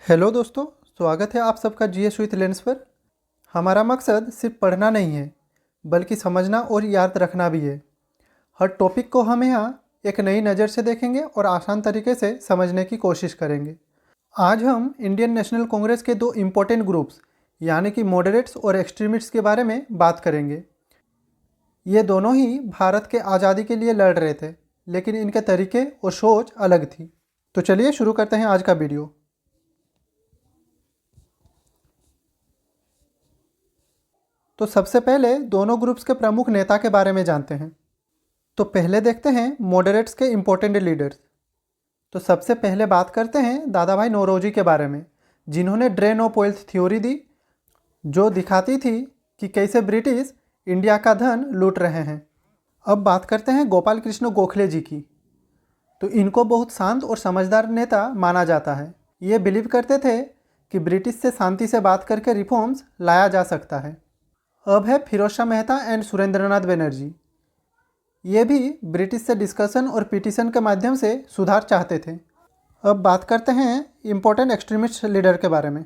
Hello दोस्तों, स्वागत है आप सबका जीएस विथ लेंस पर। हमारा मकसद सिर्फ पढ़ना नहीं है, बल्कि समझना और याद रखना भी है। हर टॉपिक को हम यहाँ एक नई नज़र से देखेंगे और आसान तरीके से समझने की कोशिश करेंगे। आज हम इंडियन नेशनल कांग्रेस के दो इम्पोर्टेंट ग्रुप्स यानी कि मॉडरेट्स और एक्सट्रीमिस्ट्स के बारे में बात करेंगे। ये दोनों ही भारत के आज़ादी के लिए लड़ रहे थे, लेकिन इनके तरीके और सोच अलग थी। तो चलिए शुरू करते हैं आज का वीडियो। तो सबसे पहले दोनों ग्रुप्स के प्रमुख नेता के बारे में जानते हैं। तो पहले देखते हैं मॉडरेट्स के इम्पोर्टेंट लीडर्स। तो सबसे पहले बात करते हैं दादा भाई नौरोजी के बारे में, जिन्होंने ड्रेन ऑफ वेल्थ थ्योरी दी, जो दिखाती थी कि कैसे ब्रिटिश इंडिया का धन लूट रहे हैं। अब बात करते हैं गोपाल कृष्ण गोखले जी की। तो इनको बहुत शांत और समझदार नेता माना जाता है। ये बिलीव करते थे कि ब्रिटिश से शांति से बात करके रिफॉर्म्स लाया जा सकता है। अब है फिरोज शाह मेहता एंड सुरेंद्रनाथ बनर्जी। ये भी ब्रिटिश से डिस्कशन और पिटीशन के माध्यम से सुधार चाहते थे। अब बात करते हैं इम्पोर्टेंट एक्सट्रीमिस्ट लीडर के बारे में।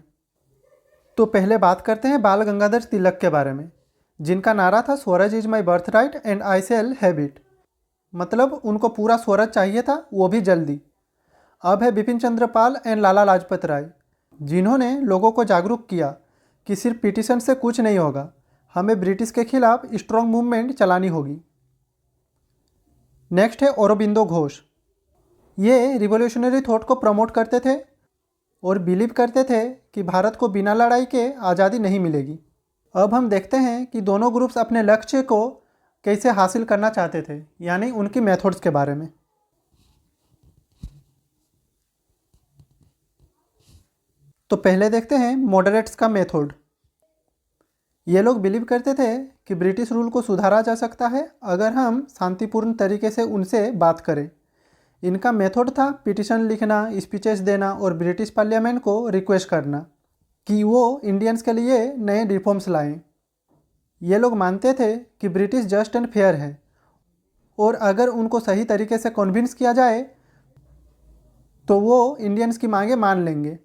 तो पहले बात करते हैं बाल गंगाधर तिलक के बारे में, जिनका नारा था Swaraj is my birth right and I shall have it. मतलब उनको पूरा स्वराज चाहिए था, वो भी जल्दी। अब है बिपिन चंद्र पाल एंड लाला लाजपत राय, जिन्होंने लोगों को जागरूक किया कि सिर्फ पिटीशन से कुछ नहीं होगा, हमें ब्रिटिश के खिलाफ स्ट्रॉन्ग मूवमेंट चलानी होगी। नेक्स्ट है औरोबिंदो घोष। ये रिवोल्यूशनरी थॉट को प्रमोट करते थे और बिलीव करते थे कि भारत को बिना लड़ाई के आज़ादी नहीं मिलेगी। अब हम देखते हैं कि दोनों ग्रुप्स अपने लक्ष्य को कैसे हासिल करना चाहते थे, यानी उनकी मेथड्स के बारे में। तो पहले देखते हैं मॉडरेट्स का मेथड। ये लोग बिलीव करते थे कि ब्रिटिश रूल को सुधारा जा सकता है अगर हम शांतिपूर्ण तरीके से उनसे बात करें। इनका मेथड था पिटीशन लिखना, स्पीचेस देना और ब्रिटिश पार्लियामेंट को रिक्वेस्ट करना कि वो इंडियंस के लिए नए रिफॉर्म्स लाएं। ये लोग मानते थे कि ब्रिटिश जस्ट एंड फेयर है और अगर उनको सही तरीके से कन्विंस किया जाए तो वो इंडियंस की मांगें मान लेंगे।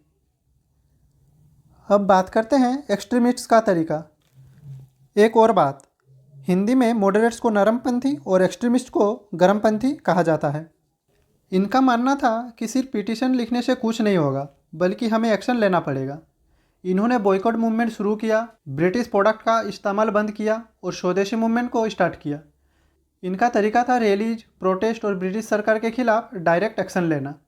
अब बात करते हैं एक्सट्रीमिस्ट्स का तरीका। एक और बात, हिंदी में मॉडरेट्स को नरमपंथी और एक्सट्रीमिस्ट को गर्मपंथी कहा जाता है। इनका मानना था कि सिर्फ पिटीशन लिखने से कुछ नहीं होगा, बल्कि हमें एक्शन लेना पड़ेगा। इन्होंने बॉयकॉट मूवमेंट शुरू किया, ब्रिटिश प्रोडक्ट का इस्तेमाल बंद किया और स्वदेशी मूवमेंट को स्टार्ट किया। इनका तरीका था रैलीज, प्रोटेस्ट और ब्रिटिश सरकार के खिलाफ डायरेक्ट एक्शन लेना।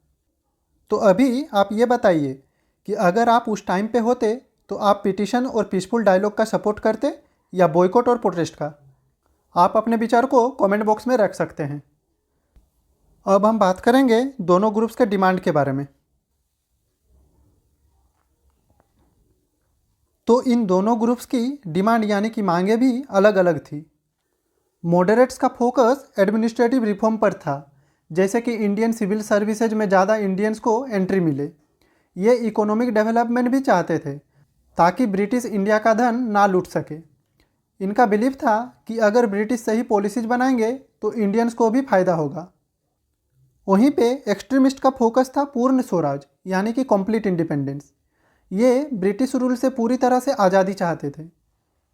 तो अभी आप ये बताइए कि अगर आप उस टाइम पे होते तो आप पिटीशन और पीसफुल डायलॉग का सपोर्ट करते या बॉयकॉट और प्रोटेस्ट का? आप अपने विचार को कमेंट बॉक्स में रख सकते हैं। अब हम बात करेंगे दोनों ग्रुप्स के डिमांड के बारे में। तो इन दोनों ग्रुप्स की डिमांड यानी कि मांगे भी अलग अलग थी। मॉडरेट्स का फोकस एडमिनिस्ट्रेटिव रिफॉर्म पर था, जैसे कि इंडियन सिविल सर्विसेज में ज़्यादा इंडियंस को एंट्री मिले। ये इकोनॉमिक डेवलपमेंट भी चाहते थे ताकि ब्रिटिश इंडिया का धन ना लूट सके। इनका बिलीव था कि अगर ब्रिटिश सही पॉलिसीज बनाएंगे तो इंडियंस को भी फ़ायदा होगा। वहीं पे एक्सट्रीमिस्ट का फोकस था पूर्ण स्वराज यानी कि कंप्लीट इंडिपेंडेंस। ये ब्रिटिश रूल से पूरी तरह से आज़ादी चाहते थे।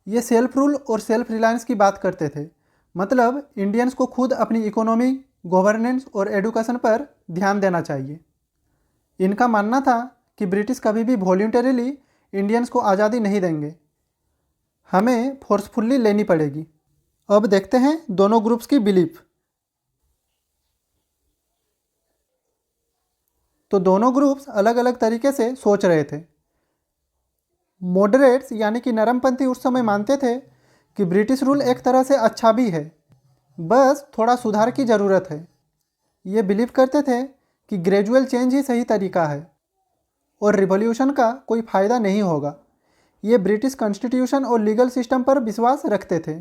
ये सेल्फ रूल और सेल्फ रिलायंस की बात करते थे, मतलब इंडियंस को खुद अपनी इकोनॉमी, गवर्नेंस और एडुकेशन पर ध्यान देना चाहिए। इनका मानना था कि ब्रिटिश कभी भी वॉल्यूंटरीली इंडियंस को आज़ादी नहीं देंगे, हमें फोर्सफुल्ली लेनी पड़ेगी। अब देखते हैं दोनों ग्रुप्स की बिलीफ। तो दोनों ग्रुप्स अलग अलग तरीके से सोच रहे थे। मॉडरेट्स यानी कि नरमपंथी उस समय मानते थे कि ब्रिटिश रूल एक तरह से अच्छा भी है, बस थोड़ा सुधार की ज़रूरत है। ये बिलीव करते थे कि ग्रेजुअल चेंज ही सही तरीका है और रिवॉल्यूशन का कोई फ़ायदा नहीं होगा। ये ब्रिटिश कॉन्स्टिट्यूशन और लीगल सिस्टम पर विश्वास रखते थे।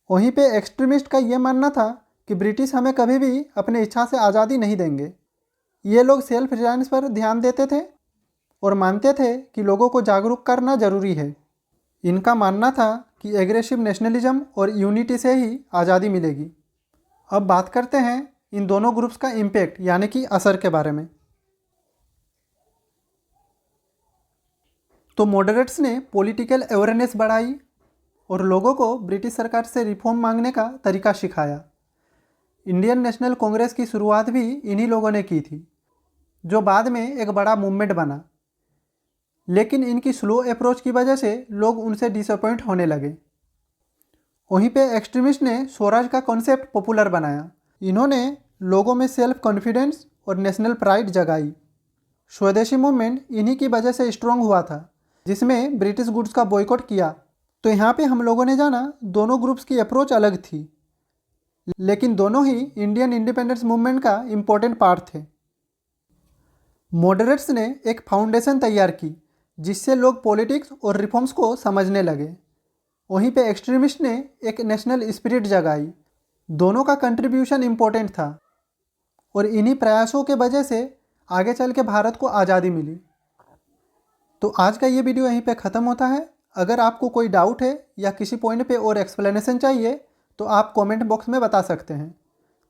वहीं पे एक्सट्रीमिस्ट का ये मानना था कि ब्रिटिश हमें कभी भी अपनी इच्छा से आज़ादी नहीं देंगे। ये लोग सेल्फ रिलायंस पर ध्यान देते थे और मानते थे कि लोगों को जागरूक करना जरूरी है। इनका मानना था कि एग्रेसिव नेशनलिज्म और यूनिटी से ही आज़ादी मिलेगी। अब बात करते हैं इन दोनों ग्रुप्स का इम्पैक्ट यानी कि असर के बारे में। तो मॉडरेट्स ने पॉलिटिकल अवेयरनेस बढ़ाई और लोगों को ब्रिटिश सरकार से रिफॉर्म मांगने का तरीका सिखाया। इंडियन नेशनल कांग्रेस की शुरुआत भी इन्हीं लोगों ने की थी, जो बाद में एक बड़ा मूवमेंट बना। लेकिन इनकी स्लो अप्रोच की वजह से लोग उनसे डिसअपॉइंट होने लगे। वहीं पे एक्सट्रीमिस्ट ने स्वराज का कॉन्सेप्ट पॉपुलर बनाया। इन्होंने लोगों में सेल्फ कॉन्फिडेंस और नेशनल प्राइड जगाई। स्वदेशी मूवमेंट इन्हीं की वजह से स्ट्रॉन्ग हुआ था, जिसमें ब्रिटिश गुड्स का बॉयकॉट किया। तो यहाँ पे हम लोगों ने जाना दोनों ग्रुप्स की अप्रोच अलग थी, लेकिन दोनों ही इंडियन इंडिपेंडेंस मूवमेंट का इम्पोर्टेंट पार्ट थे। मॉडरेट्स ने एक फाउंडेशन तैयार की, जिससे लोग पॉलिटिक्स और रिफॉर्म्स को समझने लगे। वहीं पे एक्सट्रीमिस्ट ने एक नेशनल स्पिरिट जगाई। दोनों का कंट्रीब्यूशन इम्पोर्टेंट था और इन्हीं प्रयासों के वजह से आगे चल के भारत को आज़ादी मिली। तो आज का ये वीडियो यहीं पे ख़त्म होता है। अगर आपको कोई डाउट है या किसी पॉइंट पे और एक्सप्लेनेशन चाहिए तो आप कमेंट बॉक्स में बता सकते हैं।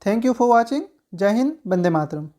Thank you for watching. जय हिंद, वंदे मातरम।